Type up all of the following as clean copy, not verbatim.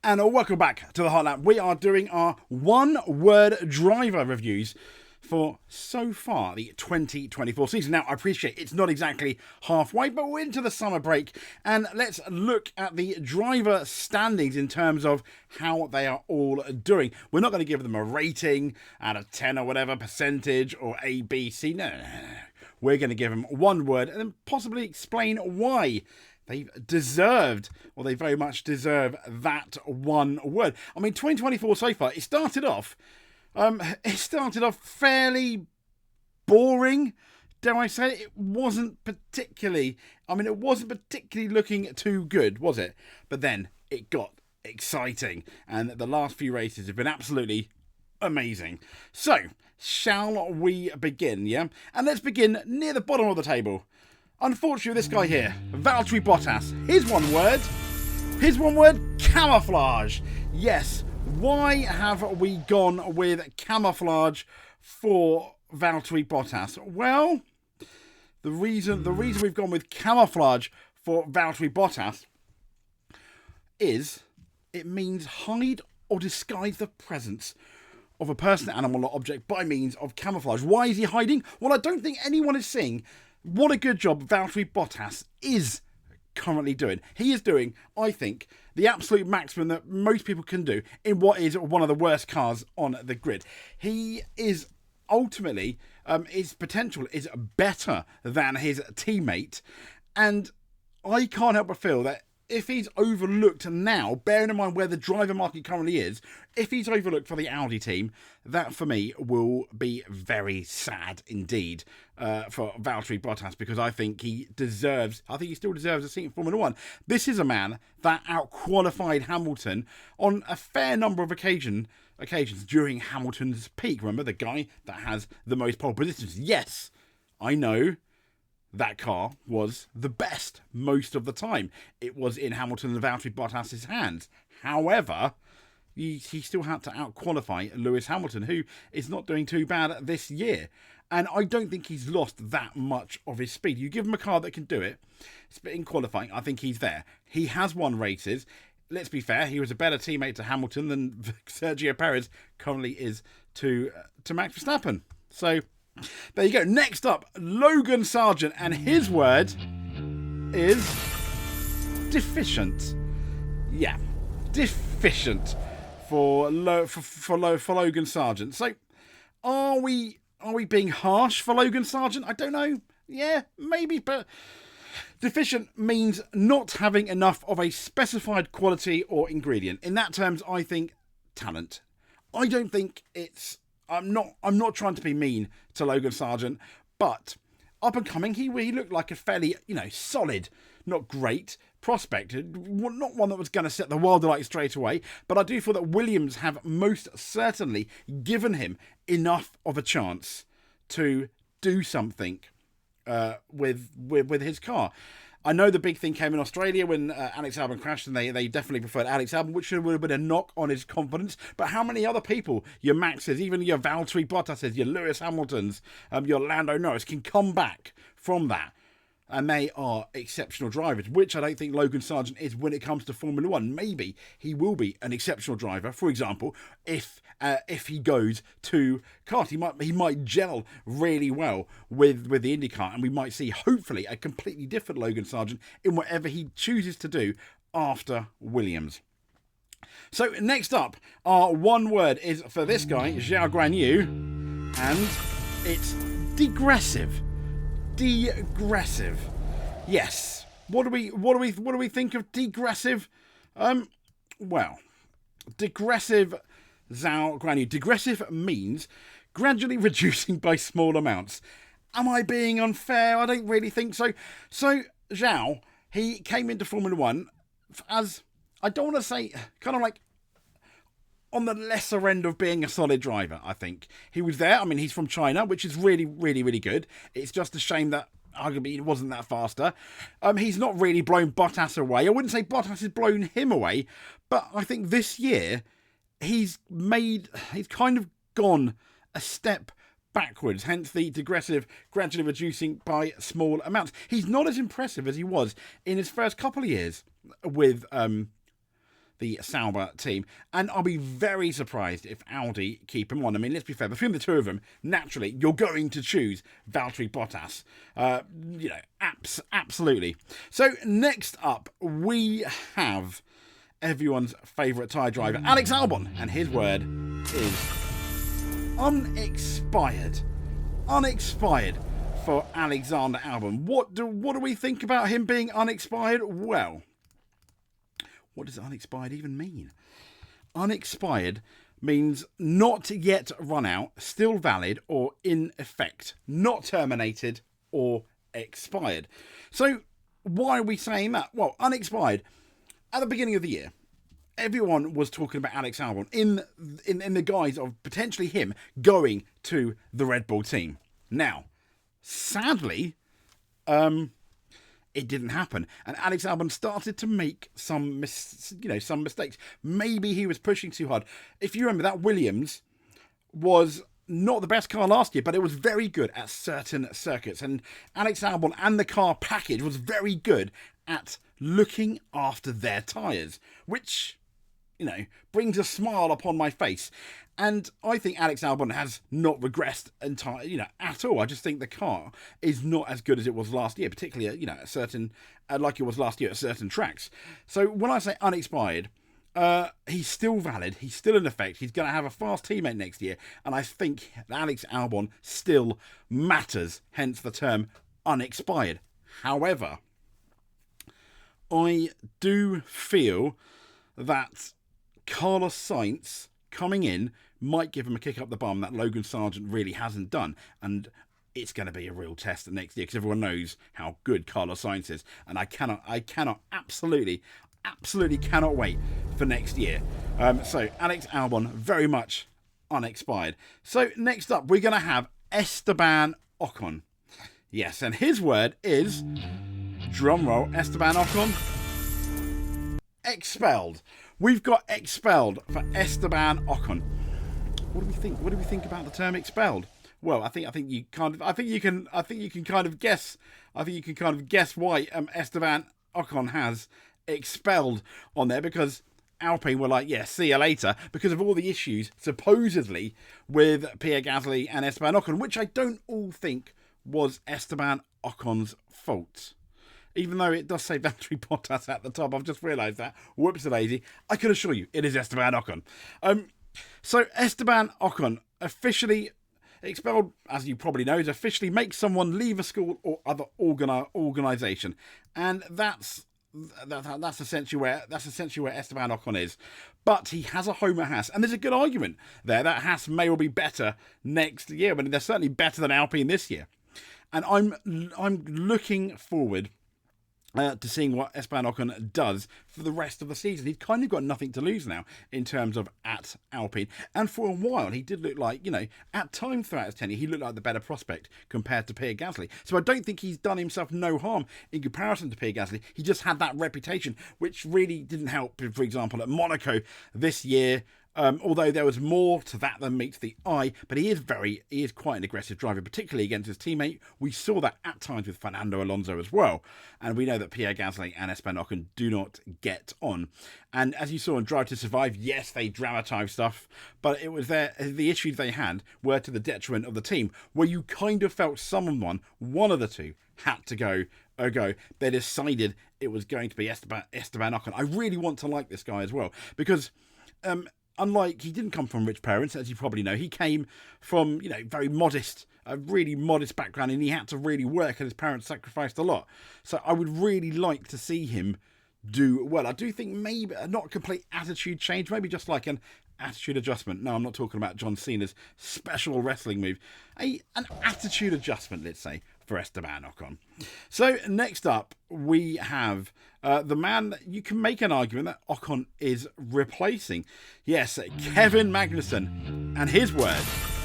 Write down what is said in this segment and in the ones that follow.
And welcome back to the Heartland. We are doing our one-word driver reviews for so far the 2024 season. Now, I appreciate it's not exactly halfway, but we're into the summer break. And let's look at the driver standings in terms of how they are all doing. We're not going to give them a rating out of 10 or whatever percentage or A, B, C. No. We're going to give them one word and then possibly explain why they've deserved, or they very much deserve that one word. I mean, 2024 so far, it started off fairly boring, dare I say. It wasn't particularly looking too good, was it? But then it got exciting, and the last few races have been absolutely amazing. So, shall we begin, yeah? And let's begin near the bottom of the table. Unfortunately, this guy here, Valtteri Bottas, his one word, camouflage. Yes, why have we gone with camouflage for Valtteri Bottas? Well, the reason we've gone with camouflage for Valtteri Bottas is it means hide or disguise the presence of a person, animal, or object by means of camouflage. Why is he hiding? Well, I don't think anyone is seeing what a good job Valtteri Bottas is currently doing. He is doing, I think, the absolute maximum that most people can do in what is one of the worst cars on the grid. He is ultimately, his potential is better than his teammate. And I can't help but feel that if he's overlooked now, bearing in mind where the driver market currently is, if he's overlooked for the Audi team, that for me will be very sad indeed for Valtteri Bottas, because I think he still deserves a seat in Formula One. This is a man that outqualified Hamilton on a fair number of occasions during Hamilton's peak. Remember, the guy that has the most pole positions. Yes, I know that car was the best most of the time. It was in Hamilton and Valtteri Bottas' hands. However, he still had to out-qualify Lewis Hamilton, who is not doing too bad this year. And I don't think he's lost that much of his speed. You give him a car that can do it, but in qualifying, I think he's there. He has won races. Let's be fair, he was a better teammate to Hamilton than Sergio Perez currently is to Max Verstappen. So there you go. Next up, Logan Sargent, and his word is deficient. Yeah, deficient for Logan Sargent. So, are we being harsh for Logan Sargent? I don't know. Yeah, maybe, but deficient means not having enough of a specified quality or ingredient. In that terms, I think talent. I don't think it's. I'm not trying to be mean to Logan Sargent, but up and coming, he looked like a fairly, solid, not great prospect. Not one that was going to set the world alight straight away, but I do feel that Williams have most certainly given him enough of a chance to do something with his car. I know the big thing came in Australia when Alex Albon crashed, and they definitely preferred Alex Albon, which would have been a knock on his confidence. But how many other people, your Maxes, even your Valtteri Bottas, your Lewis Hamiltons, your Lando Norris, can come back from that? And they are exceptional drivers, which I don't think Logan Sargent is when it comes to Formula One. Maybe he will be an exceptional driver, for example, if he goes to kart. He might gel really well with the IndyCar, and we might see, hopefully, a completely different Logan Sargent in whatever he chooses to do after Williams. So next up, our one word is for this guy, Zhao Guanyu, and it's digressive. Degressive. Yes. What do we think of degressive? Well, digressive Zhao Guanyu. Digressive means gradually reducing by small amounts. Am I being unfair? I don't really think so. So Zhao, he came into Formula One as, I don't want to say, kind of like on the lesser end of being a solid driver, I think. He was there. I mean, he's from China, which is really, really, really good. It's just a shame that arguably it wasn't that faster. He's not really blown Bottas away. I wouldn't say Bottas has blown him away, but I think this year he's kind of gone a step backwards, hence the digressive gradually reducing by small amounts. He's not as impressive as he was in his first couple of years with the Sauber team, and I'll be very surprised if Audi keep him on. I mean, let's be fair, between the two of them, naturally, you're going to choose Valtteri Bottas. Absolutely. So, next up, we have everyone's favourite tyre driver, Alex Albon, and his word is unexpired. Unexpired for Alexander Albon. What do we think about him being unexpired? Well, what does unexpired even mean? Unexpired means not yet run out, still valid or in effect, not terminated or expired. So why are we saying that? Well, unexpired. At the beginning of the year, everyone was talking about Alex Albon in the guise of potentially him going to the Red Bull team. Now, sadly, it didn't happen, and Alex Albon started to make some mistakes. Maybe he was pushing too hard. If you remember, that Williams was not the best car last year, but it was very good at certain circuits, and Alex Albon and the car package was very good at looking after their tyres, which, brings a smile upon my face. And I think Alex Albon has not regressed at all. I just think the car is not as good as it was last year, particularly at certain, like it was last year at certain tracks. So when I say unexpired, he's still valid. He's still in effect. He's going to have a fast teammate next year, and I think Alex Albon still matters. Hence the term unexpired. However, I do feel that Carlos Sainz coming in might give him a kick up the bum that Logan Sargent really hasn't done, and it's going to be a real test next year because everyone knows how good Carlos Sainz is, and I absolutely cannot wait for next year. So Alex Albon, very much unexpired. So next up, we're going to have Esteban Ocon. Yes, and his word is, drumroll, Esteban Ocon, expelled. We've got expelled for Esteban Ocon. What do we think? What do we think about the term expelled? Well, I think you can kind of guess why Esteban Ocon has expelled on there, because Alpine were like, yeah, see you later, because of all the issues supposedly with Pierre Gasly and Esteban Ocon, which I don't all think was Esteban Ocon's fault. Even though it does say Valtteri Bottas at the top, I've just realised that. Whoops-a-daisy. I can assure you, it is Esteban Ocon. So Esteban Ocon officially expelled, as you probably know, is officially makes someone leave a school or other organisation, and that's essentially where Esteban Ocon is. But he has a home at Haas, and there's a good argument there that Haas may well be better next year, but they're certainly better than Alpine this year. And I'm looking forward to seeing what Esteban Ocon does for the rest of the season. He's kind of got nothing to lose now in terms of at Alpine. And for a while, he did look like, at times throughout his tenure, he looked like the better prospect compared to Pierre Gasly. So I don't think he's done himself no harm in comparison to Pierre Gasly. He just had that reputation, which really didn't help, for example, at Monaco this year. Although there was more to that than meets the eye, but he is quite an aggressive driver, particularly against his teammate. We saw that at times with Fernando Alonso as well, and we know that Pierre Gasly and Esteban Ocon do not get on. And as you saw in Drive to Survive, yes, they dramatised stuff, but it was the issues they had were to the detriment of the team, where you kind of felt one of the two had to go. They decided it was going to be Esteban Ocon. I really want to like this guy as well, because unlike, he didn't come from rich parents, as you probably know. He came from, very modest, a really modest background, and he had to really work, and his parents sacrificed a lot. So I would really like to see him do well. I do think maybe not a complete attitude change, maybe just like an attitude adjustment. No, I'm not talking about John Cena's special wrestling move. An attitude adjustment, let's say, for Esteban Ocon. So next up, we have the man that you can make an argument that Ocon is replacing. Yes, Kevin Magnussen. And his word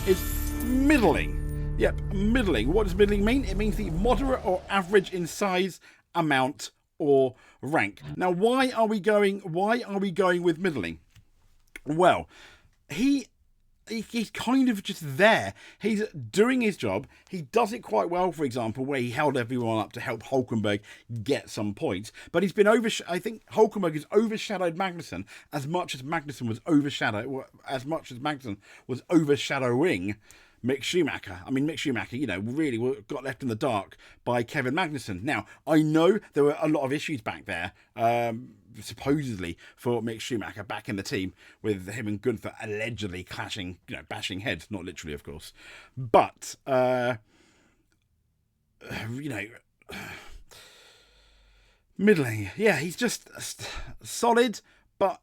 is middling. Yep, middling. What does middling mean? It means the moderate or average in size, amount, or rank. Now, why are we going with middling? Well, he he's kind of just there. He's doing his job. He does it quite well, for example, where he held everyone up to help Hulkenberg get some points. But he's been I think Hulkenberg has overshadowed Magnussen as much as Magnussen was overshadowing Mick Schumacher. I mean, Mick Schumacher, really got left in the dark by Kevin Magnussen. Now, I know there were a lot of issues back there, supposedly, for Mick Schumacher back in the team, with him and Gunther allegedly clashing, bashing heads, not literally, of course. But, middling. Yeah, he's just solid, but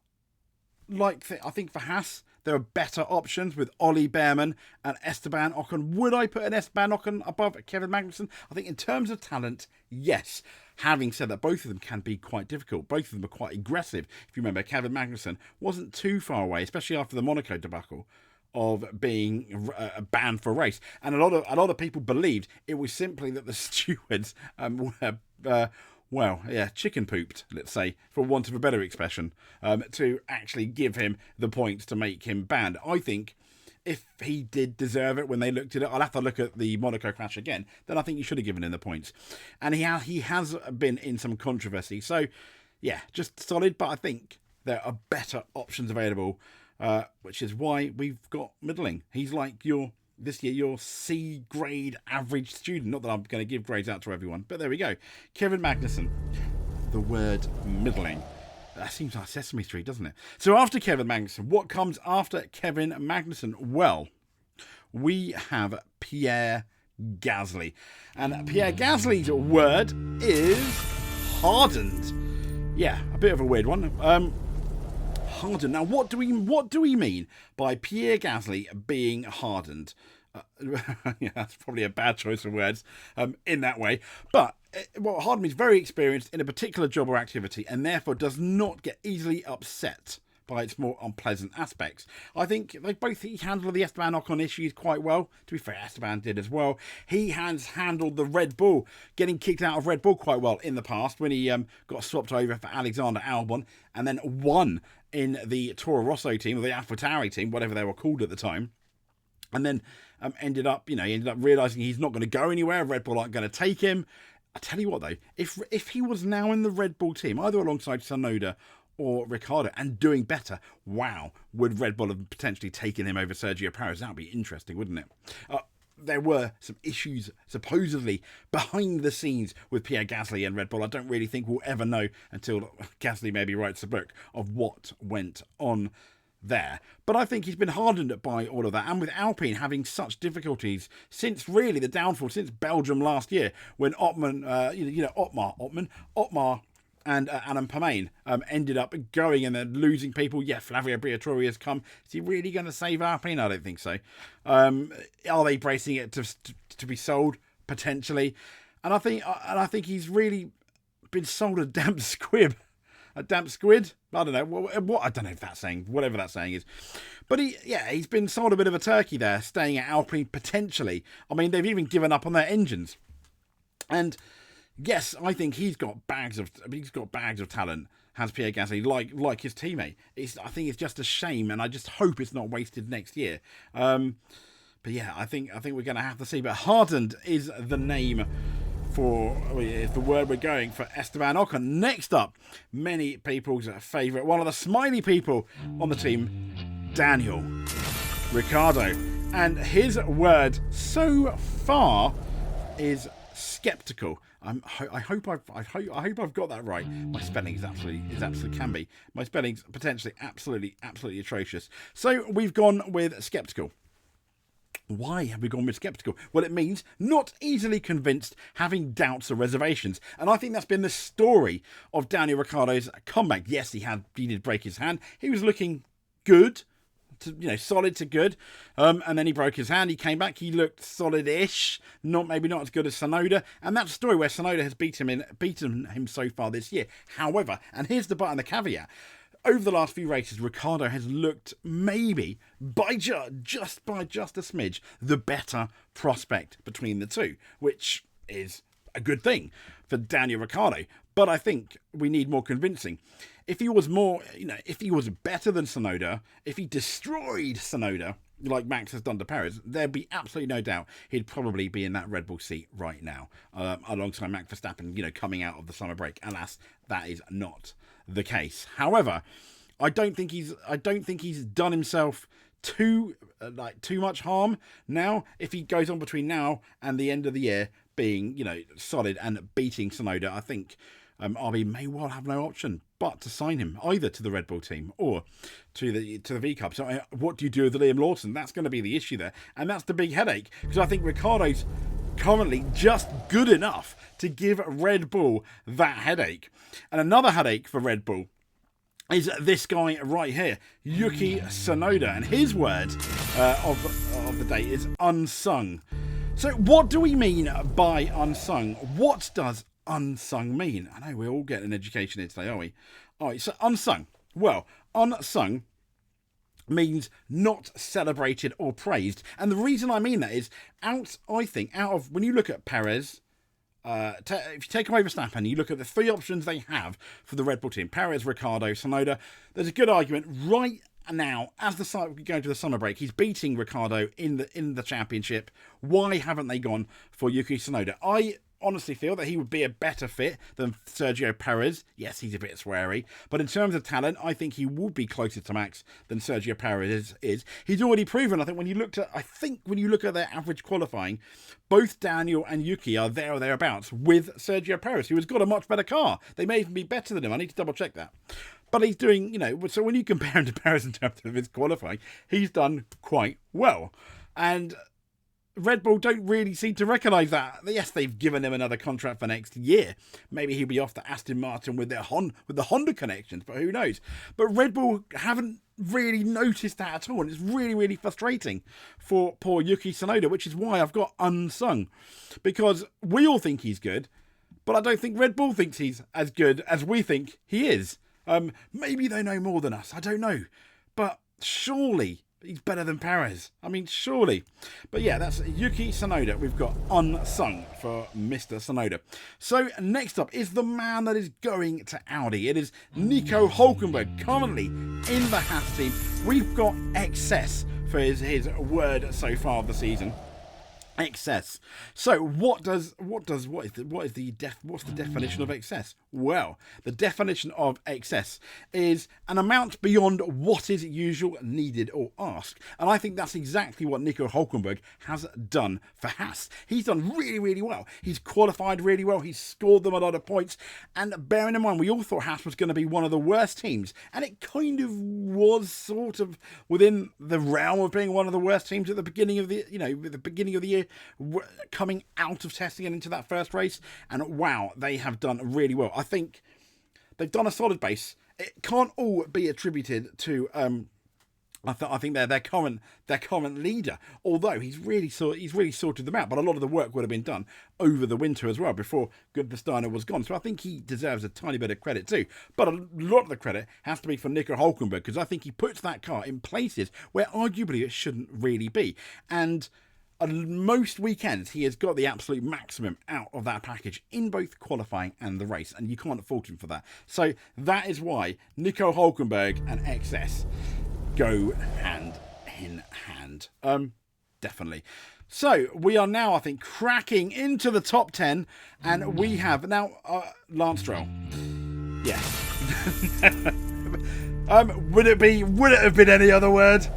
I think for Haas, there are better options with Ollie Behrman and Esteban Ocon. Would I put an Esteban Ocon above Kevin Magnussen? I think in terms of talent, yes. Having said that, both of them can be quite difficult. Both of them are quite aggressive. If you remember, Kevin Magnussen wasn't too far away, especially after the Monaco debacle, of being banned for a race. And a lot of people believed it was simply that the stewards were chicken pooped, let's say, for want of a better expression, to actually give him the points to make him banned. I think if he did deserve it when they looked at it, I'll have to look at the Monaco crash again, then I think you should have given him the points. And he has been in some controversy. So, yeah, just solid, but I think there are better options available, which is why we've got middling. He's like this year, your C grade average student. Not that I'm going to give grades out to everyone, but there we go. Kevin Magnussen, the word middling. That seems like Sesame Street, doesn't it? So after Kevin Magnussen, what comes after Kevin Magnussen? Well, we have Pierre Gasly. And Pierre Gasly's word is hardened. Yeah, a bit of a weird one. Hardened. Now, what do we mean by Pierre Gasly being hardened? Yeah, that's probably a bad choice of words in that way. But hardened means very experienced in a particular job or activity, and therefore does not get easily upset by its more unpleasant aspects. I think he handled the Esteban Ocon issues quite well. To be fair, Esteban did as well. He has handled the Red Bull, getting kicked out of Red Bull quite well in the past when he got swapped over for Alexander Albon and then won in the Toro Rosso team, or the AlphaTauri team, whatever they were called at the time. And then ended up realising he's not going to go anywhere. Red Bull aren't going to take him. I tell you what, though, if he was now in the Red Bull team, either alongside Tsunoda or Ricciardo, and doing better, wow, would Red Bull have potentially taken him over Sergio Perez? That would be interesting, wouldn't it? There were some issues, supposedly, behind the scenes with Pierre Gasly and Red Bull. I don't really think we'll ever know until Gasly maybe writes a book of what went on there. But I think he's been hardened by all of that. And with Alpine having such difficulties since really the downfall, since Belgium last year, when Otmar and Adam Permain ended up going and then losing people. Yeah, Flavio Briatore has come. Is he really going to save Alpine? I don't think so. Are they bracing it to be sold? Potentially. And I think he's really been sold a damp squib. A damp squid? I don't know. What I don't know if that's saying, whatever that saying is. But he's been sold a bit of a turkey there, staying at Alpine potentially. I mean, they've even given up on their engines. And yes, I think he's got bags of talent, has Pierre Gasly, like his teammate. I think it's just a shame, and I just hope it's not wasted next year. But yeah, I think we're going to have to see. But hardened is the name is the word we're going for Esteban Ocon. Next up, many people's favourite, one of the smiley people on the team, Daniel Ricciardo, and his word so far is skeptical. I hope I've got that right. My spelling is absolutely can be. My spelling's potentially absolutely atrocious. So we've gone with skeptical. Why have we gone with skeptical? Well, it means not easily convinced, having doubts or reservations. And I think that's been the story of Daniel Ricciardo's comeback. Yes, he did break his hand. He was looking good, solid to good. And then he broke his hand. He came back. He looked solid-ish. Maybe not as good as Tsunoda. And that's a story where Tsunoda has beaten him so far this year. However, and here's the but and the caveat. Over the last few races, Ricciardo has looked maybe by just a smidge the better prospect between the two, which is a good thing for Daniel Ricciardo. But I think we need more convincing. If he was better than Tsunoda, if he destroyed Tsunoda, like Max has done to Perez, there'd be absolutely no doubt he'd probably be in that Red Bull seat right now, alongside Max Verstappen, coming out of the summer break. Alas, that is not the case. However, I don't think he's done himself too much harm now if he goes on between now and the end of the year being solid and beating Tsunoda. I think RB may well have no option but to sign him either to the Red Bull team or to the V Cup. So what do you do with Liam Lawson? That's going to be the issue there, and that's the big headache, because I think Ricciardo's currently just good enough to give Red Bull that headache. And another headache for Red Bull is this guy right here, Yuki Tsunoda, and his word of the day is unsung. So what do we mean by unsung? What does unsung mean? I know we're all getting an education here today, aren't we? All right, so unsung. Well, unsung means not celebrated or praised. And the reason I mean that is, out of when you look at Perez, if you take away Verstappen, you look at the three options they have for the Red Bull team, Perez, Ricciardo, Tsunoda, there's a good argument right now, as we go into the summer break, he's beating Ricciardo in the championship. Why haven't they gone for Yuki Tsunoda? I honestly feel that he would be a better fit than Sergio Perez. Yes, he's a bit sweary, but in terms of talent, I think he would be closer to Max than Sergio Perez is. He's already proven, I think when you look at their average qualifying, both Daniel and Yuki are there or thereabouts with Sergio Perez, who has got a much better car. They may even be better than him. I need to double check that. But he's doing, so when you compare him to Perez in terms of his qualifying, he's done quite well. And Red Bull don't really seem to recognise that. Yes, they've given him another contract for next year. Maybe he'll be off to Aston Martin with the Honda connections, but who knows? But Red Bull haven't really noticed that at all, and it's really, really frustrating for poor Yuki Tsunoda, which is why I've got unsung. Because we all think he's good, but I don't think Red Bull thinks he's as good as we think he is. Maybe they know more than us, I don't know. But surely he's better than Perez. I mean, surely. But yeah, that's Yuki Tsunoda. We've got unsung for Mr. Tsunoda. So next up is the man that is going to Audi. It is Nico Hülkenberg, currently in the Haas team. We've got excess for his word so far of the season. Excess. So what's the definition of excess? Well, the definition of excess is an amount beyond what is usual, needed or asked. And I think that's exactly what Nico Hülkenberg has done for Haas. He's done really, really well. He's qualified really well. He's scored them a lot of points. And bearing in mind, we all thought Haas was going to be one of the worst teams. And it kind of was sort of within the realm of being one of the worst teams at the beginning of the year, coming out of testing and into that first race. And wow, they have done really well. I think they've done a solid base. It can't all be attributed to I think their current leader, although he's really sorted them out. But a lot of the work would have been done over the winter as well before Goodvestana was gone. So I think he deserves a tiny bit of credit too. But a lot of the credit has to be for Nico Hülkenberg, because I think he puts that car in places where arguably it shouldn't really be. And on most weekends, he has got the absolute maximum out of that package in both qualifying and the race, and you can't fault him for that. So that is why Nico Hülkenberg and XS go hand in hand. Definitely. So we are now, I think, cracking into the top 10, and we have now Lance Stroll. Yes. Would it have been any other word?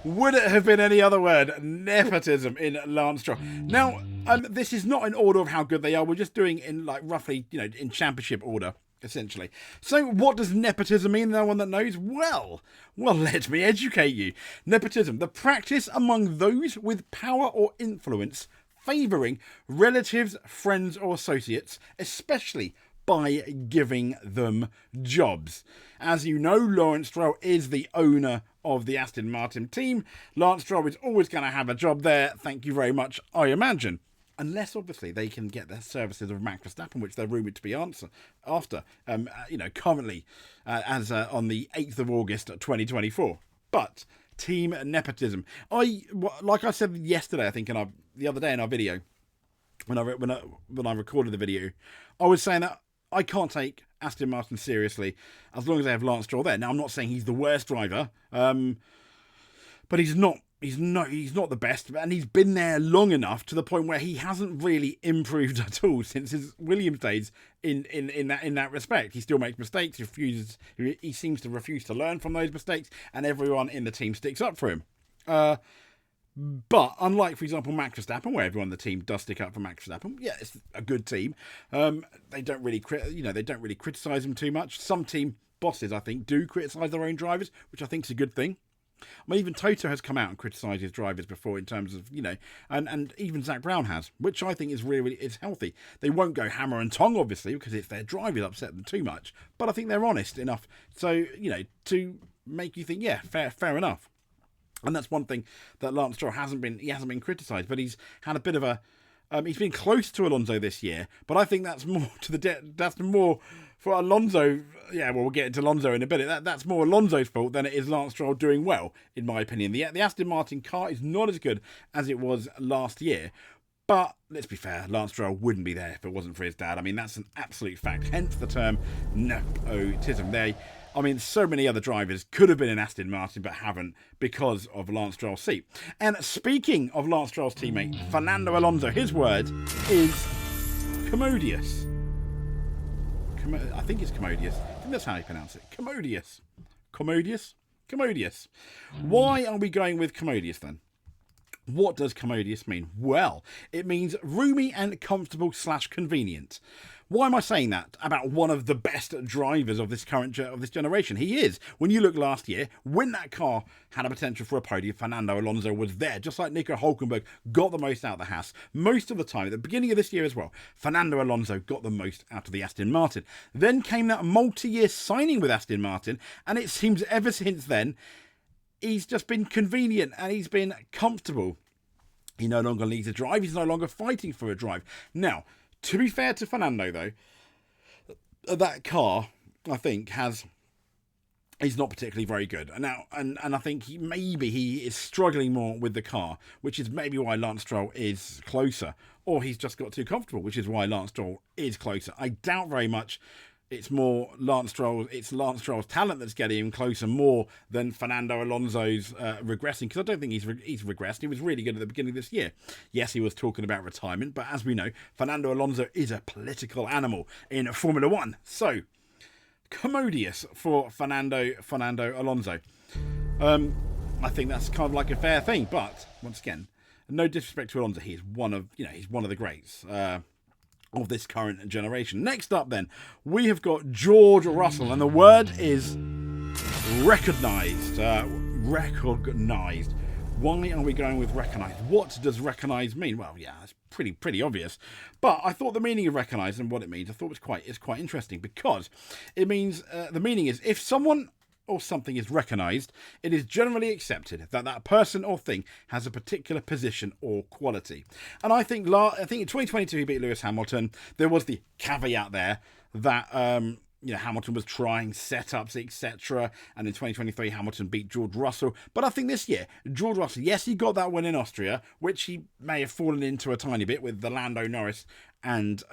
Would it have been any other word? Nepotism in Lance Stroll. Now, this is not in order of how good they are. We're just doing in roughly, in championship order, essentially. So what does nepotism mean? No one that knows? Well, let me educate you. Nepotism, the practice among those with power or influence favouring relatives, friends or associates, especially by giving them jobs. As you know, Lawrence Stroll is the owner of the Aston Martin team. Lance Stroll is always going to have a job there. Thank you very much, I imagine. Unless, obviously, they can get the services of Max Verstappen, which they're rumoured to be after, currently, as on the 8th of August 2024. But team nepotism. Like I said yesterday, I think, the other day in our video, when I recorded the video, I was saying that I can't take Aston Martin seriously as long as they have Lance Stroll there. Now, I'm not saying he's the worst driver, but he's not he's not the best, and he's been there long enough to the point where he hasn't really improved at all since his Williams days. In that respect, he still makes mistakes. He seems to refuse to learn from those mistakes, and everyone in the team sticks up for him. But unlike, for example, Max Verstappen, where everyone in the team does stick up for Max Verstappen, yeah, it's a good team. They don't really criticise him too much. Some team bosses, I think, do criticise their own drivers, which I think is a good thing. I mean, even Toto has come out and criticised his drivers before in terms of, and even Zach Brown has, which I think is really is healthy. They won't go hammer and tong, obviously, because it's their drivers upset them too much. But I think they're honest enough, so, to make you think, yeah, fair enough. And that's one thing that Lance Stroll hasn't been criticised, but he's had a bit of a, he's been close to Alonso this year, but I think that's more that's more for Alonso. Yeah, well, we'll get into Alonso in a bit. That's more Alonso's fault than it is Lance Stroll doing well, in my opinion. The Aston Martin car is not as good as it was last year. But let's be fair, Lance Stroll wouldn't be there if it wasn't for his dad. I mean, that's an absolute fact. Hence the term nepotism. So many other drivers could have been in Aston Martin but haven't because of Lance Stroll's seat. And speaking of Lance Stroll's teammate, Fernando Alonso, his word is commodious. I think it's commodious. I think that's how you pronounce it. Commodious. Commodious. Why are we going with commodious then? What does commodious mean? Well, it means roomy and comfortable / convenient. Why am I saying that about one of the best drivers of this generation? He is. When you look last year, when that car had a potential for a podium, Fernando Alonso was there, just like Nico Hülkenberg got the most out of the Haas. Most of the time, at the beginning of this year as well, Fernando Alonso got the most out of the Aston Martin. Then came that multi-year signing with Aston Martin, and it seems ever since then, he's just been convenient and he's been comfortable. He no longer needs a drive. He's no longer fighting for a drive. Now, to be fair to Fernando, though, that car, I think, is not particularly very good. Now, and I think he is struggling more with the car, which is maybe why Lance Stroll is closer. Or he's just got too comfortable, which is why Lance Stroll is closer. I doubt very much it's more Lance Stroll's talent that's getting him closer more than Fernando Alonso's regressing, because I don't think he's regressed. He was really good at the beginning of this year. Yes, he was talking about retirement, but as we know, Fernando Alonso is a political animal in Formula One. So, commodious for Fernando Alonso. I think that's kind of like a fair thing, but once again, no disrespect to Alonso, he's one of the greats. Of this current generation. Next up then, we have got George Russell, and the word is recognised. Recognised. Why are we going with recognised? What does recognised mean? Well, yeah, it's pretty obvious. But I thought the meaning of recognised and what it means, I thought is quite interesting, because it means the meaning is if someone or something is recognised, it is generally accepted that that person or thing has a particular position or quality. And I think in 2022 he beat Lewis Hamilton. There was the caveat there that Hamilton was trying setups, etc. And in 2023 Hamilton beat George Russell. But I think this year George Russell, yes, he got that win in Austria, which he may have fallen into a tiny bit with the Lando Norris and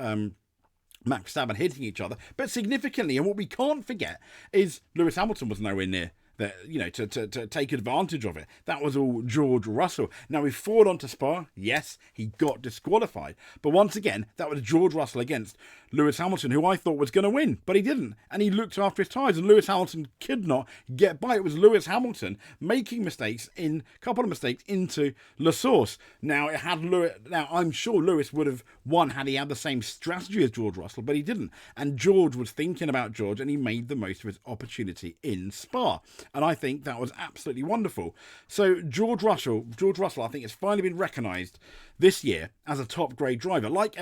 Max Verstappen hitting each other, but significantly, and what we can't forget is Lewis Hamilton was nowhere near that, to take advantage of it. That was all George Russell. Now, we forward on to Spa. Yes, he got disqualified. But once again, that was George Russell against Lewis Hamilton, who I thought was going to win, but he didn't. And he looked after his tyres, and Lewis Hamilton could not get by. It was Lewis Hamilton making a couple of mistakes into La Source. Now, I'm sure Lewis would have won had he had the same strategy as George Russell, but he didn't. And George was thinking about George, and he made the most of his opportunity in Spa. And I think that was absolutely wonderful. So George Russell, I think, has finally been recognised this year as a top-grade driver. Like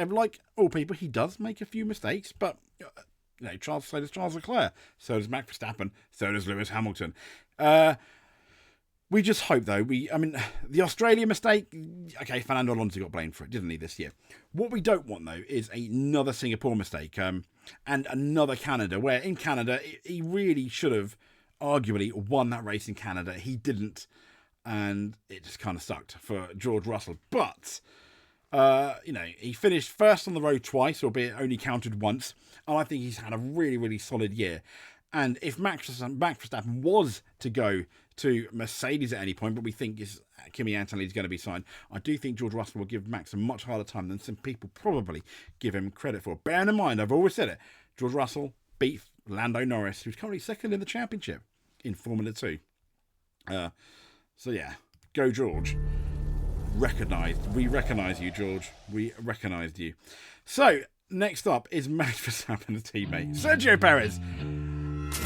all people, he does make a few mistakes, but so does Charles Leclerc, so does Max Verstappen, so does Lewis Hamilton. We just hope, though, the Australia mistake, okay, Fernando Alonso got blamed for it, didn't he, this year? What we don't want, though, is another Singapore mistake and another Canada, where in Canada, he really should have arguably won that race in Canada. He didn't, and it just kind of sucked for George Russell. But, he finished first on the road twice, albeit only counted once, and I think he's had a really, really solid year. And if Max Verstappen was to go to Mercedes at any point, but we think Kimi Antonelli is going to be signed. I do think George Russell will give Max a much harder time than some people probably give him credit for. Bearing in mind, I've always said it, George Russell beat Lando Norris, who's currently second in the championship in Formula 2. So yeah, go George. We recognise you, George. We recognised you. So, next up is Max Verstappen's teammate, Sergio Perez.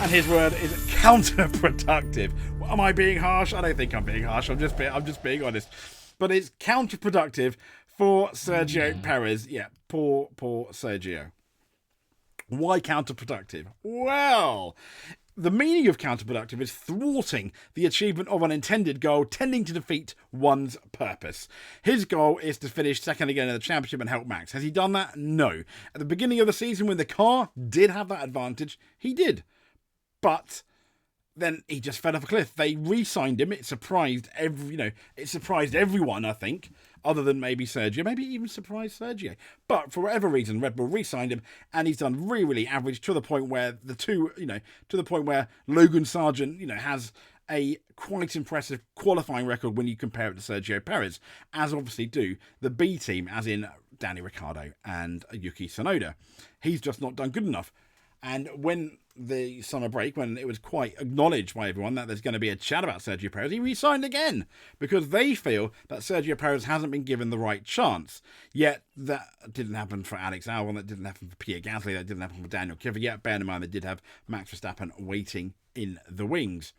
And his word is counterproductive. Am I being harsh? I don't think I'm being harsh. I'm just being honest. But it's counterproductive for Sergio Perez. Yeah, poor Sergio. Why counterproductive? Well, the meaning of counterproductive is thwarting the achievement of an intended goal, tending to defeat one's purpose. His goal is to finish second again in the championship and help Max. Has he done that? No. At the beginning of the season, when the car did have that advantage, he did. But then he just fell off a cliff. They re-signed him. It surprised everyone, I think, other than maybe Sergio, maybe even surprised Sergio. But for whatever reason, Red Bull re-signed him, and he's done really, really average to the point where Logan Sargent, has a quite impressive qualifying record when you compare it to Sergio Perez, as obviously do the B team, as in Danny Ricciardo and Yuki Tsunoda. He's just not done good enough. And when the summer break, when it was quite acknowledged by everyone that there's going to be a chat about Sergio Perez, he re-signed again because they feel that Sergio Perez hasn't been given the right chance. Yet that didn't happen for Alex Albon, that didn't happen for Pierre Gasly, that didn't happen for Daniel Kvyat. Yet, bear in mind, they did have Max Verstappen waiting in the wings.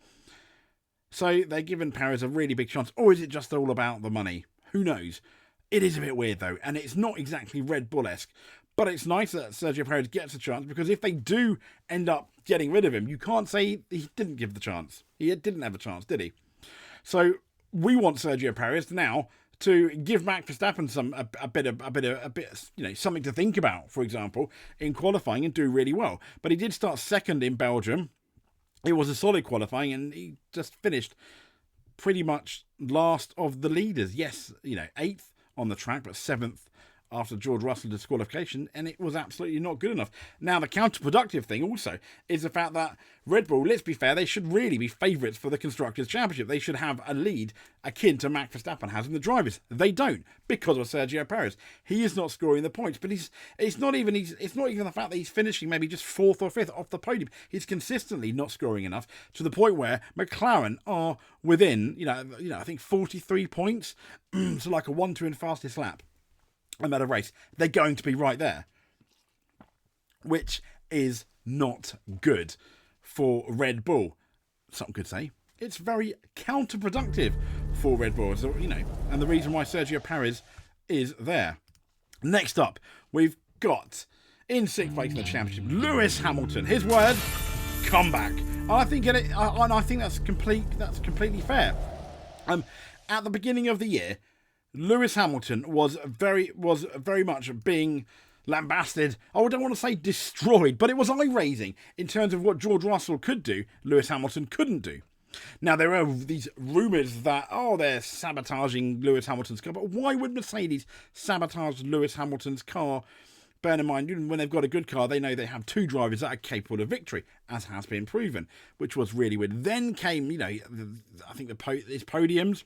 So they're giving Perez a really big chance. Or is it just all about the money? Who knows? It is a bit weird though, and it's not exactly Red Bull-esque. But it's nice that Sergio Perez gets a chance, because if they do end up getting rid of him, you can't say he didn't give the chance. He didn't have a chance, did he? So we want Sergio Perez now to give Max Verstappen something to think about, for example, in qualifying, and do really well. But he did start second in Belgium. It was a solid qualifying, and he just finished pretty much last of the leaders. Yes, 8th on the track, but 7th after George Russell's disqualification, and it was absolutely not good enough. Now, the counterproductive thing also is the fact that Red Bull, let's be fair, they should really be favourites for the Constructors' Championship. They should have a lead akin to Max Verstappen has in the drivers. They don't, because of Sergio Perez. He is not scoring the points, but it's not even the fact that he's finishing maybe just 4th or 5th off the podium. He's consistently not scoring enough, to the point where McLaren are within, I think 43 points, so like a 1-2 in fastest lap. At a race, they're going to be right there, which is not good for Red Bull. Some could say it's very counterproductive for Red Bull, and the reason why Sergio Perez is there. Next up, we've got in 6th place in the championship, Lewis Hamilton. His word, comeback. I think that's completely fair. At the beginning of the year, Lewis Hamilton was very much being lambasted. I don't want to say destroyed, but it was eye-raising in terms of what George Russell could do, Lewis Hamilton couldn't do. Now, there are these rumours that, they're sabotaging Lewis Hamilton's car, but why would Mercedes sabotage Lewis Hamilton's car? Bear in mind, when they've got a good car, they know they have 2 drivers that are capable of victory, as has been proven, which was really weird. Then came, I think his podiums.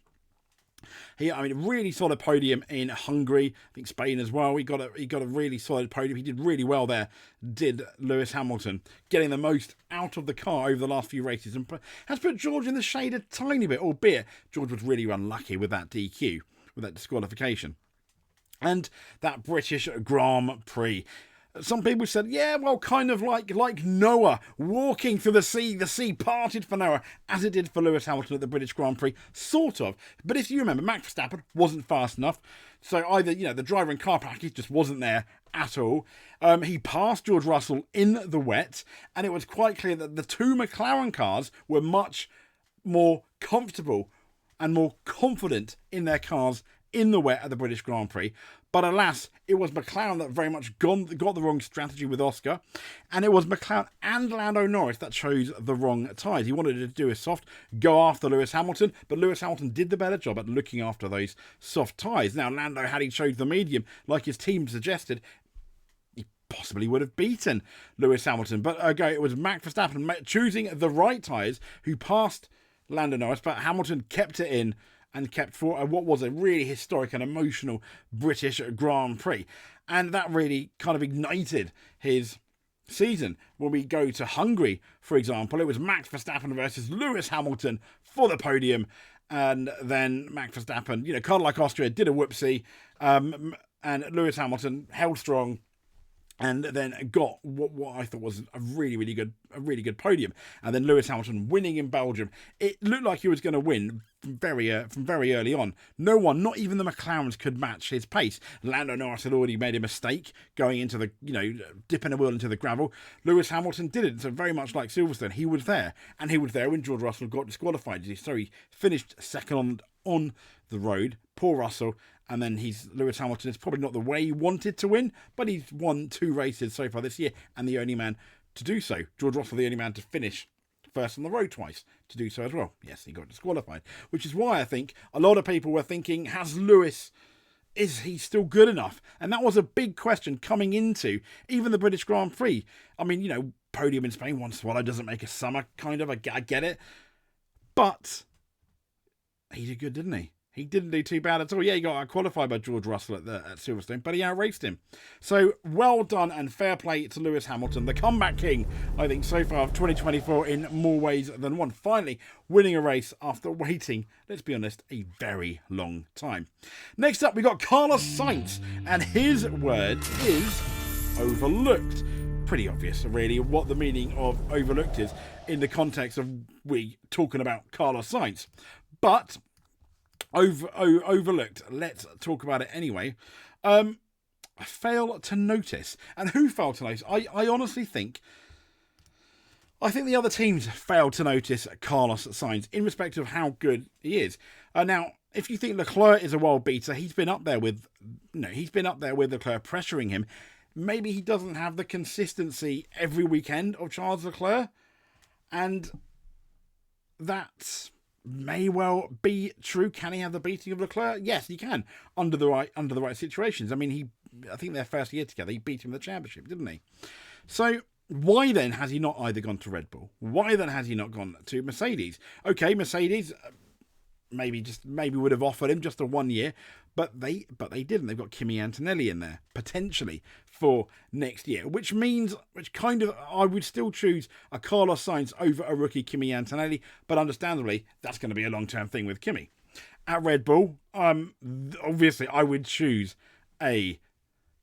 Really solid podium in Hungary. I think Spain as well. He got a really solid podium. He did really well there, did Lewis Hamilton, getting the most out of the car over the last few races, and has put George in the shade a tiny bit, albeit George was really unlucky with that DQ, with that disqualification. And that British Grand Prix. Some people said, yeah, well, kind of like Noah walking through the sea parted for Noah, as it did for Lewis Hamilton at the British Grand Prix, sort of. But if you remember, Max Verstappen wasn't fast enough, so either, the driver and car package just wasn't there at all. He passed George Russell in the wet, and it was quite clear that the 2 McLaren cars were much more comfortable and more confident in their cars in the wet at the British Grand Prix. But alas, it was McLaren that very much got the wrong strategy with Oscar. And it was McLaren and Lando Norris that chose the wrong tyres. He wanted to do a soft, go after Lewis Hamilton, but Lewis Hamilton did the better job at looking after those soft tyres. Now, Lando, had he chose the medium, like his team suggested, he possibly would have beaten Lewis Hamilton. But it was Max Verstappen choosing the right tyres, who passed Lando Norris, but Hamilton kept it in and kept for what was a really historic and emotional British Grand Prix. And that really kind of ignited his season. When we go to Hungary, for example, it was Max Verstappen versus Lewis Hamilton for the podium. And then Max Verstappen, kind of like Austria, did a whoopsie. And Lewis Hamilton held strong and then got what I thought was a really good podium. And then Lewis Hamilton winning in Belgium. It looked like he was going to win from very early on. No one, not even the McLarens, could match his pace. Lando Norris had already made a mistake going into the, dipping a wheel into the gravel. Lewis Hamilton didn't. So very much like Silverstone, he was there. And he was there when George Russell got disqualified. So he finished second on the road. Poor Russell. And then Lewis Hamilton is probably not the way he wanted to win, but he's won 2 races so far this year and the only man to do so. George Russell, the only man to finish first on the road twice to do so as well. Yes, he got disqualified, which is why I think a lot of people were thinking, is he still good enough? And that was a big question coming into even the British Grand Prix. I mean, podium in Spain, one swallow doesn't make a summer, kind of. I get it. But he did good, didn't he? He didn't do too bad at all. Yeah, he got qualified by George Russell at Silverstone, but he outraced him. So well done and fair play to Lewis Hamilton, the comeback king, I think, so far of 2024 in more ways than one. Finally winning a race after waiting, let's be honest, a very long time. Next up, we got Carlos Sainz, and his word is overlooked. Pretty obvious, really, what the meaning of overlooked is in the context of we talking about Carlos Sainz. But overlooked. Let's talk about it anyway. I fail to notice. And who failed to notice? I honestly think the other teams failed to notice Carlos Sainz in respect of how good he is. Now, if you think Leclerc is a world beater, he's been up there with Leclerc pressuring him. Maybe he doesn't have the consistency every weekend of Charles Leclerc, and that may well be true. Can he have the beating of Leclerc? Yes, he can, under the right situations. I mean, I think their first year together, he beat him in the championship, didn't he? So why then has he not either gone to Red Bull? Why then has he not gone to Mercedes? Okay, Mercedes maybe would have offered him just a 1 year, but they didn't. They've got Kimi Antonelli in there potentially for next year, which kind of I would still choose a Carlos Sainz over a rookie Kimi Antonelli, but understandably that's going to be a long-term thing with Kimi. At Red Bull, obviously I would choose a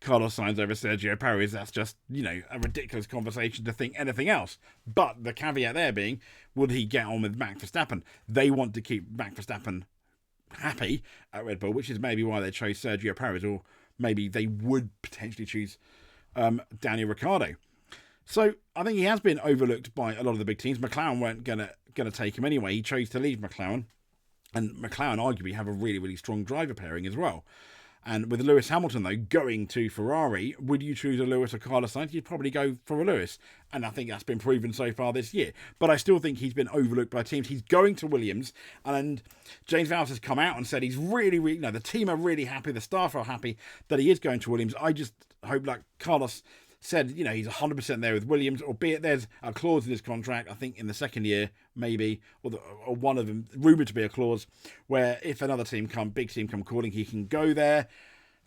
Carlos Sainz over Sergio Perez. That's just, a ridiculous conversation to think anything else. But the caveat there being, would he get on with Max Verstappen? They want to keep Max Verstappen happy at Red Bull, which is maybe why they chose Sergio Perez, or maybe they would potentially choose Daniel Ricciardo. So I think he has been overlooked by a lot of the big teams. McLaren weren't gonna take him anyway. He chose to leave McLaren, and McLaren arguably have a really, really strong driver pairing as well. And with Lewis Hamilton, though, going to Ferrari, would you choose a Lewis or Carlos Sainz? You'd probably go for a Lewis. And I think that's been proven so far this year. But I still think he's been overlooked by teams. He's going to Williams. And James Vowles has come out and said he's really, the team are really happy. The staff are happy that he is going to Williams. I just hope, like Carlos said, he's 100% there with Williams, albeit there's a clause in his contract, I think in the second year, maybe, or one of them, rumoured to be a clause, where if another big team come calling, he can go there.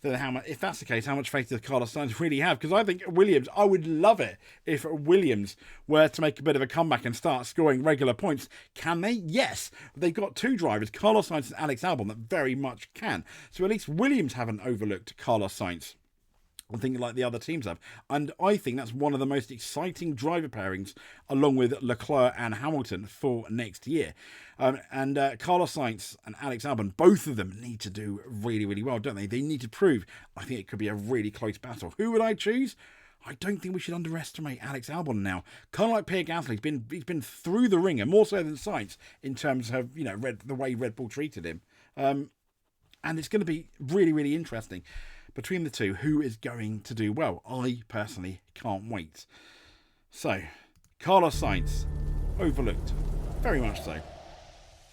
Then if that's the case, how much faith does Carlos Sainz really have? Because I think Williams, I would love it if Williams were to make a bit of a comeback and start scoring regular points. Can they? Yes. They've got 2 drivers, Carlos Sainz and Alex Albon, that very much can. So at least Williams haven't overlooked Carlos Sainz, I think, like the other teams have. And I think that's one of the most exciting driver pairings, along with Leclerc and Hamilton, for next year. And Carlos Sainz and Alex Albon, both of them need to do really, really well, don't they? They need to prove. I think it could be a really close battle. Who would I choose? I don't think we should underestimate Alex Albon now. Kind of like Pierre Gasly, he's been through the ringer, more so than Sainz, in terms of, the way Red Bull treated him. And it's going to be really, really interesting between the two, who is going to do well. I personally can't wait. So, Carlos Sainz, overlooked. Very much so,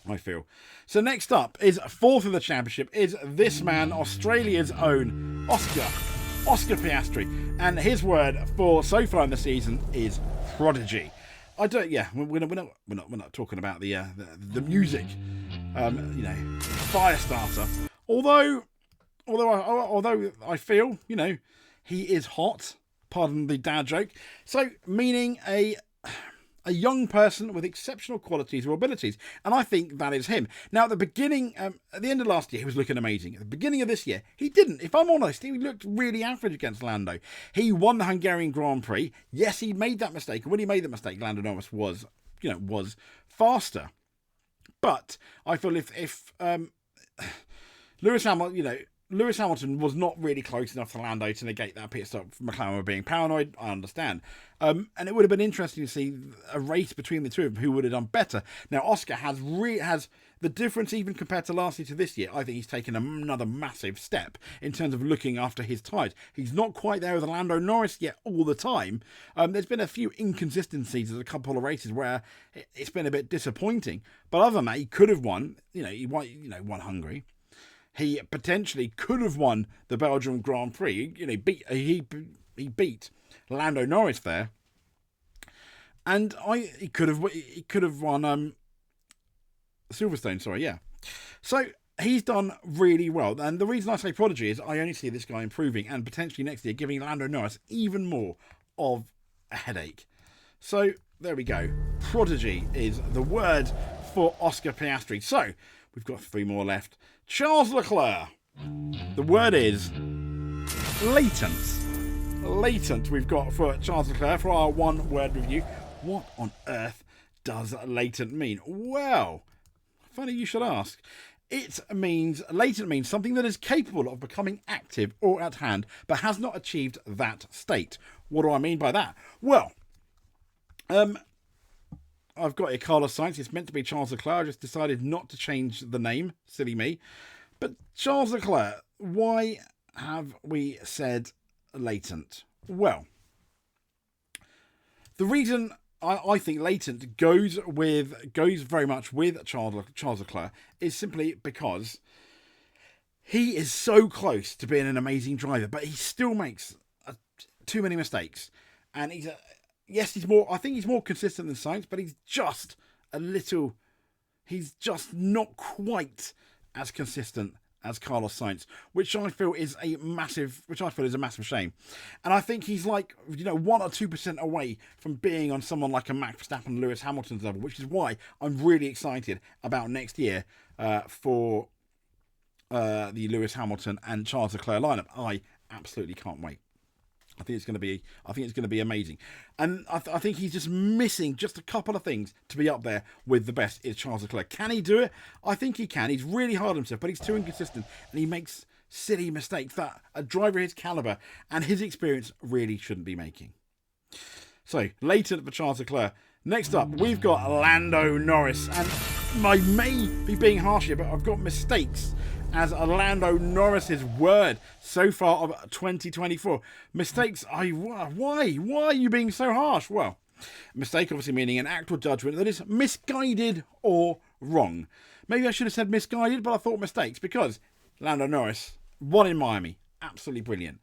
I feel. So next up is 4th of the championship is this man, Australia's own Oscar Piastri. And his word for so far in the season is prodigy. I don't. Yeah, we're not talking about the music. Fire starter. Although I feel he is hot. Pardon the dad joke. So meaning a young person with exceptional qualities or abilities, and I think that is him. Now, at the beginning, at the end of last year, he was looking amazing. At the beginning of this year, he didn't. If I'm honest, he looked really average against Lando. He won the Hungarian Grand Prix. Yes, he made that mistake, and when he made that mistake, Lando Norris was faster. But I feel if Lewis Hamilton was not really close enough to Lando to negate that pit stop. McLaren were being paranoid, I understand. And it would have been interesting to see a race between the two of them who would have done better. Now, Oscar has the difference even compared to last year to this year. I think he's taken another massive step in terms of looking after his tyres. He's not quite there with Lando Norris yet all the time. There's been a few inconsistencies at a couple of races where it's been a bit disappointing. But other than that, he could have won. He won Hungary. He potentially could have won the Belgium Grand Prix. He beat Lando Norris there, and he could have won Silverstone. Sorry, yeah. So he's done really well, and the reason I say prodigy is I only see this guy improving and potentially next year giving Lando Norris even more of a headache. So there we go. Prodigy is the word for Oscar Piastri. So we've got 3 more left. Charles Leclerc. The word is latent. Latent we've got for Charles Leclerc for our one-word review. What on earth does latent mean? Well, funny you should ask. Latent means something that is capable of becoming active or at hand, but has not achieved that state. What do I mean by that? Well, I've got here Carlos Sainz. It's meant to be Charles Leclerc. I just decided not to change the name. Silly me. But Charles Leclerc, why have we said latent? Well, the reason I think latent goes very much with Charles Leclerc is simply because he is so close to being an amazing driver, but he still makes too many mistakes. And I think he's more consistent than Sainz, but he's just not quite as consistent as Carlos Sainz, which I feel is a massive shame. And I think he's 1 or 2% away from being on someone like a Max Verstappen, Lewis Hamilton's level, which is why I'm really excited about next year for the Lewis Hamilton and Charles Leclerc lineup. I absolutely can't wait. I think it's going to be amazing, and I think he's just missing just a couple of things to be up there with the best. Is Charles Leclerc? Can he do it? I think he can. He's really hard on himself, but he's too inconsistent, and he makes silly mistakes that a driver his caliber and his experience really shouldn't be making. So latent for Charles Leclerc. Next up, we've got Lando Norris, and I may be being harsh here, but I've got mistakes as Lando Norris's word so far of 2024. Mistakes, why are you being so harsh? Well, mistake obviously meaning an act or judgment that is misguided or wrong. Maybe I should have said misguided, but I thought mistakes because Lando Norris won in Miami. Absolutely brilliant.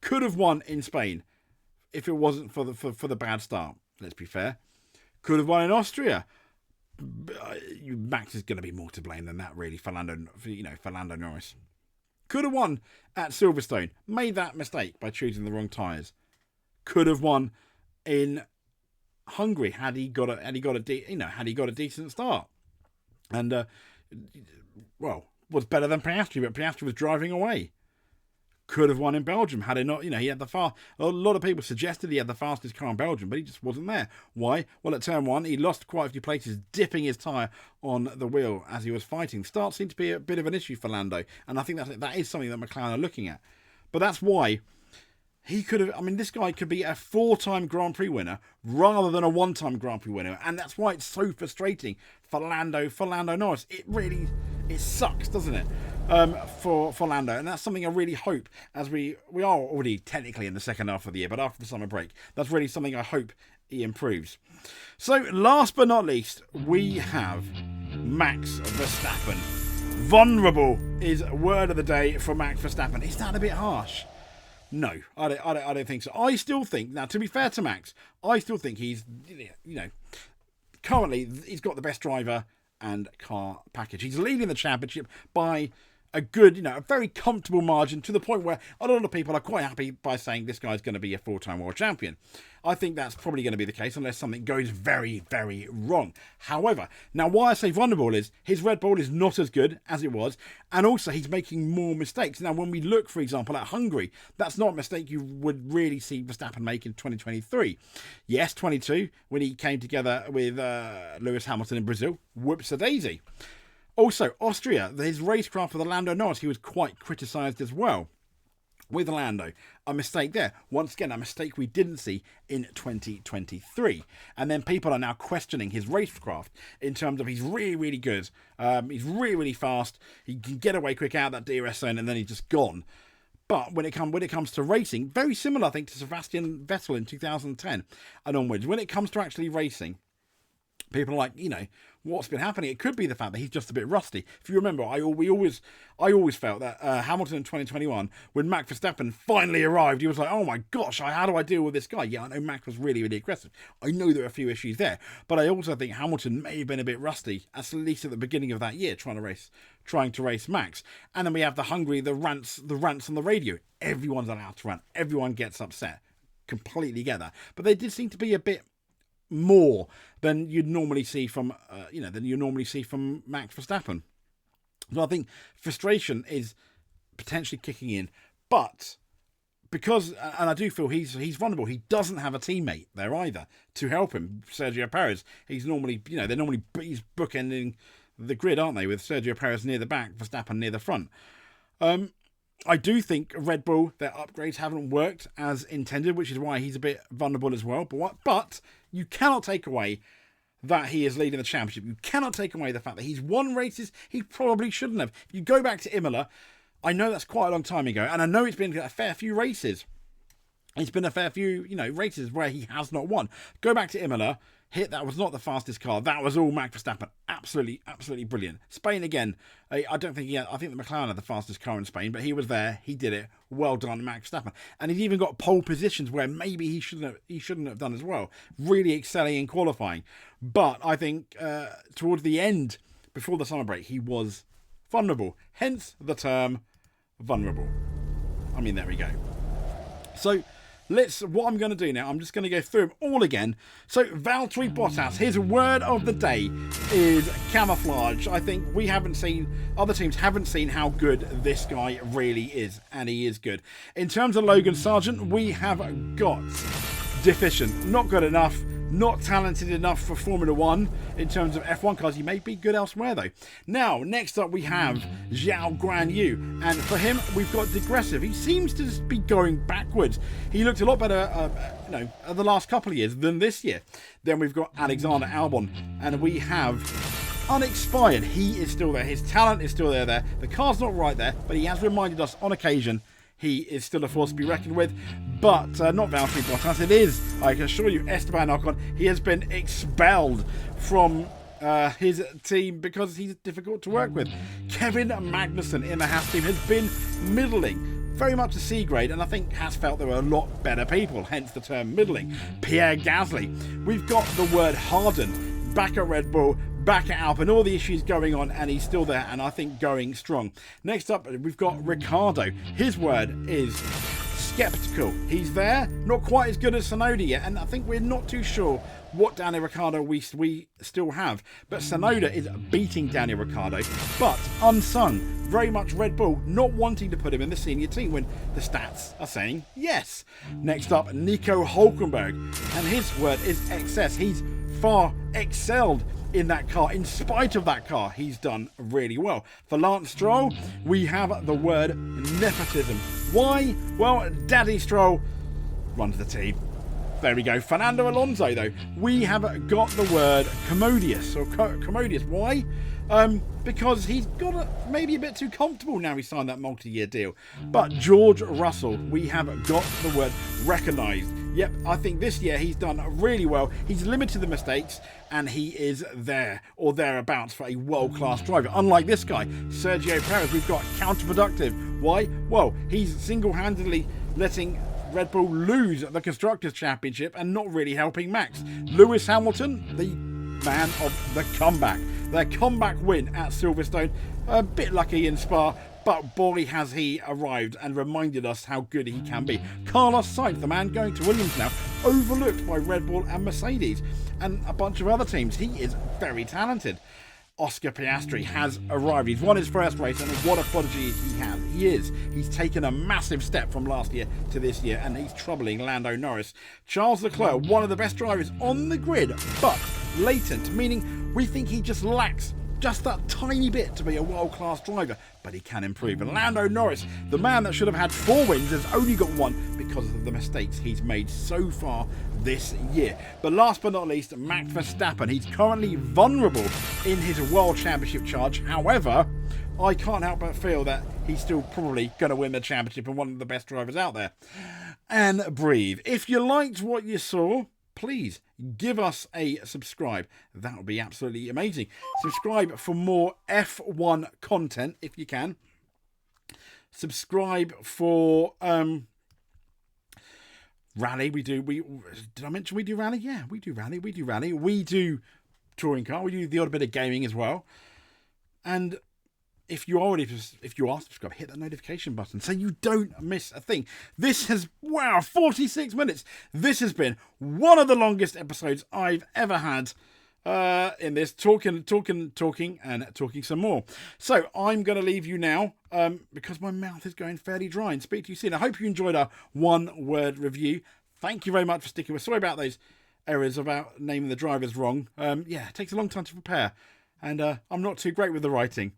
Could have won in Spain if it wasn't for the bad start. Let's be fair. Could have won in Austria. Max is going to be more to blame than that, really, for Lando Norris. Could have won at Silverstone. Made that mistake by choosing the wrong tyres. Could have won in Hungary had he got a decent start. And was better than Piastri, but Piastri was driving away. Could have won in Belgium had it not, he had a lot of people suggested he had the fastest car in Belgium, but he just wasn't there. Why? Well, at turn 1, he lost quite a few places, dipping his tyre on the wheel as he was fighting. Start seemed to be a bit of an issue for Lando, and I think that is something that McLaren are looking at. But that's why he could have, this guy could be a 4-time Grand Prix winner rather than a 1-time Grand Prix winner, and that's why it's so frustrating for Lando Norris. It sucks, doesn't it? For Lando, and that's something I really hope, as we are already technically in the second half of the year, but after the summer break, that's really something I hope he improves. So last but not least, we have Max Verstappen. Vulnerable is word of the day for Max Verstappen. Is that a bit harsh? No, I don't think so. I still think, now to be fair to Max, I still think he's, currently he's got the best driver and car package. He's leading the championship by a good, a very comfortable margin, to the point where a lot of people are quite happy by saying this guy's going to be a 4-time world champion. I think that's probably going to be the case unless something goes very, very wrong. However, now why I say vulnerable is his Red Bull is not as good as it was, and also he's making more mistakes. Now, when we look, for example, at Hungary, that's not a mistake you would really see Verstappen make in 2023. Yes, 22, when he came together with Lewis Hamilton in Brazil, whoops-a-daisy. Also, Austria, his racecraft for the Lando Norris, he was quite criticised as well. With Lando, a mistake there. Once again, a mistake we didn't see in 2023. And then people are now questioning his racecraft in terms of he's really, really good. He's really, really fast. He can get away quick out of that DRS zone and then he's just gone. But when it comes to racing, very similar, I think, to Sebastian Vettel in 2010 and onwards. When it comes to actually racing, people are like, what's been happening? It could be the fact that he's just a bit rusty. If you remember, I always felt that Hamilton in 2021, when Max Verstappen finally arrived, he was like, oh my gosh, how do I deal with this guy? Yeah, I know Max was really, really aggressive. I know there are a few issues there, but I also think Hamilton may have been a bit rusty, at least at the beginning of that year, trying to race Max. And then we have the Hungary, the rants on the radio. Everyone's allowed to rant. Everyone gets upset. Completely get that. But they did seem to be a bit more than you'd normally see from Max Verstappen. So I think frustration is potentially kicking in, but because, and I do feel he's vulnerable, he doesn't have a teammate there either to help him. Sergio Perez, he's normally, he's bookending the grid, aren't they, with Sergio Perez near the back, Verstappen near the front. I do think Red Bull, their upgrades haven't worked as intended, which is why he's a bit vulnerable as well. But you cannot take away that he is leading the championship. You cannot take away the fact that he's won races he probably shouldn't have. If you go back to Imola, I know that's quite a long time ago, and I know it's been a fair few races. It's been a fair few, races where he has not won. Go back to Imola. That was not the fastest car. That was all Max Verstappen. Absolutely, absolutely brilliant. Spain again. I think the McLaren had the fastest car in Spain, but he was there. He did it. Well done, Max Verstappen. And he's even got pole positions where maybe he shouldn't have done as well. Really excelling in qualifying. But I think towards the end, before the summer break, he was vulnerable. Hence the term vulnerable. I mean, there we go. So what I'm going to do now, I'm just going to go through them all again. So, Valtteri Bottas, his word of the day is camouflage. I think other teams haven't seen how good this guy really is, and he is good. In terms of Logan Sargeant, we have got deficient, not good enough, not talented enough for Formula 1 in terms of F1 cars. He may be good elsewhere though. Now, next up we have Zhao Guanyu, and for him we've got digressive. He seems to just be going backwards. He looked a lot better the last couple of years than this year. Then we've got Alexander Albon, and we have unexpired. He is still there. His talent is still there. The car's not right there, but he has reminded us on occasion he is still a force to be reckoned with, but not Valtteri Bottas. It is, I can assure you, Esteban Ocon. He has been expelled from his team because he's difficult to work with. Kevin Magnussen in the Haas team has been middling, very much a C grade, and I think Haas felt there were a lot better people, hence the term middling. Pierre Gasly. We've got the word harden back at Red Bull, back at Alpine, all the issues going on, and he's still there, and I think going strong. Next up, we've got Ricciardo. His word is skeptical. He's there, not quite as good as Tsunoda yet, and I think we're not too sure what Daniel Ricciardo we still have. But Tsunoda is beating Daniel Ricciardo, but unsung. Very much Red Bull not wanting to put him in the senior team when the stats are saying yes. Next up, Nico Hulkenberg, and his word is excess. He's far excelled in that car. In spite of that car, he's done really well. For Lance Stroll, we have the word nepotism. Why? Well, Daddy Stroll runs the team. There we go. Fernando Alonso, though, we have got the word commodious. Why? Because he's got maybe a bit too comfortable now he signed that multi-year deal. But George Russell, we have got the word recognised. Yep, I think this year he's done really well. He's limited the mistakes, and he is there or thereabouts for a world-class driver. Unlike this guy, Sergio Perez, we've got counterproductive. Why? Well, he's single-handedly letting Red Bull lose the Constructors' Championship and not really helping Max. Lewis Hamilton, the man of the comeback. Their comeback win at Silverstone, a bit lucky in Spa, but boy has he arrived and reminded us how good he can be. Carlos Sainz, the man going to Williams now, overlooked by Red Bull and Mercedes and a bunch of other teams. He is very talented. Oscar Piastri has arrived. He's won his first race, and what a prodigy he has. He is. He's taken a massive step from last year to this year, and he's troubling Lando Norris. Charles Leclerc, one of the best drivers on the grid, but latent, meaning we think he just lacks just that tiny bit to be a world-class driver, but he can improve. And Lando Norris, the man that should have had 4 wins, has only got 1 because of the mistakes he's made so far this year. But last but not least, Max Verstappen. He's currently vulnerable in his World Championship charge. However, I can't help but feel that he's still probably going to win the championship and one of the best drivers out there. And breathe. If you liked what you saw, please give us a subscribe. That would be absolutely amazing. Subscribe for more F1 content if you can. Subscribe for rally. Did I mention we do rally? Yeah, we do rally. We do touring car. We do the odd bit of gaming as well. And if you are subscribed, hit that notification button so you don't miss a thing. This has, 46 minutes. This has been one of the longest episodes I've ever had in this, talking and talking some more. So I'm going to leave you now because my mouth is going fairly dry, and speak to you soon. I hope you enjoyed our one-word review. Thank you very much for sticking with. Sorry about those errors about naming the drivers wrong. It takes a long time to prepare, and I'm not too great with the writing.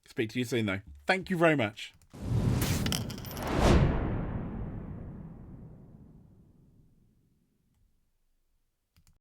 Speak to you soon, though. Thank you very much.